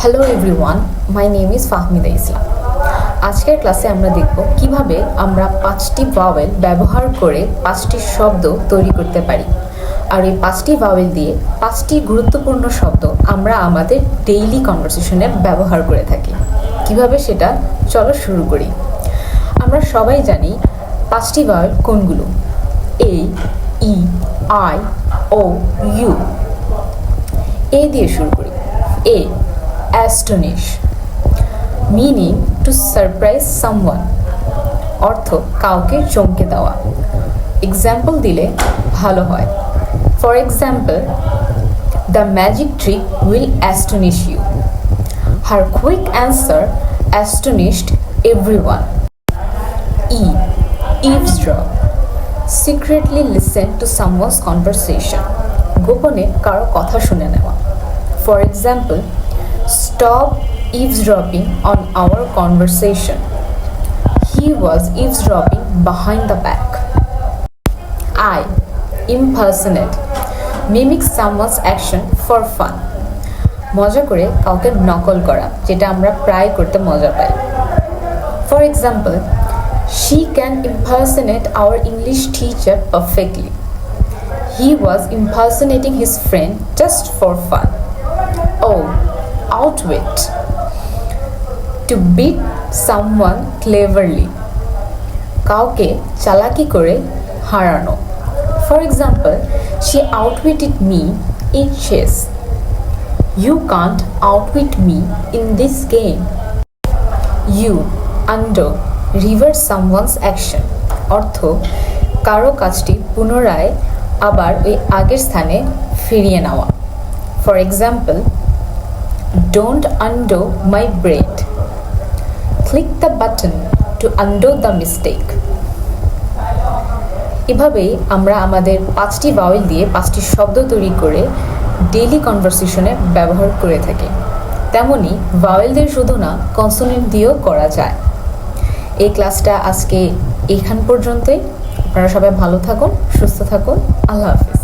Hello everyone, my name is Fahmida Islam. আজকের ক্লাসে আমরা দেখব কিভাবে আমরা 5টি ভাওয়েল ব্যবহার করে 5টি শব্দ তৈরি করতে পারি। আর এই 5টি ভাওয়েল দিয়ে 5টি গুরুত্বপূর্ণ শব্দ আমরা আমাদের ডেইলি কনভারসেশনে ব্যবহার করে থাকি। কিভাবে সেটা চলো শুরু করি। আমরা সবাই জানি 5টি ভাওয়েল কোনগুলো: এ, ই, আই, ও, ইউ। এ দিয়ে শুরু করি। A, astonish, meaning to surprise someone, অর্থ কাউকে চমকে দেওয়া। এক্সাম্পল দিলে ভালো হয়। For example, the magic trick will astonish you. Her quick answer astonished everyone. E, eavesdrop, secretly listen to someone's conversation, গোপনে কারো কথা শুনে নেওয়া। For example, stop eavesdropping on our conversation. He was eavesdropping behind the back. I, impersonate, mimic someone's action for fun. মজা করে কাউকে নকল করা, যেটা আমরা প্রায় করতে মজা পাই। For example, she can impersonate our English teacher perfectly. He was impersonating his friend just for fun. Oh, outwit, to beat someone cleverly, কাউকে চালাকি করে হারানো। For example, she outwitted me in chess. You can't outwit me in this game. You, undo, reverse someone's action, অর্থ কারো কাজটি পুনরায় আবার ওই আগের স্থানে ফিরিয়ে নেওয়া। For example, don't undo my braid. Click the button to undo the mistake. এভাবেই আমরা আমাদের 5টি ভাওয়েল দিয়ে 5টি শব্দ তৈরি করে ডেইলি কনভারসেশনে ব্যবহার করে থাকি। তেমনি ভাওয়েলদের শুধু না, কনসোনেন্ট দিয়েও করা যায়। এই ক্লাসটা আজকে এখান পর্যন্তই। আপনারা সবাই ভালো থাকুন, সুস্থ থাকুন। আল্লাহ হাফিজ।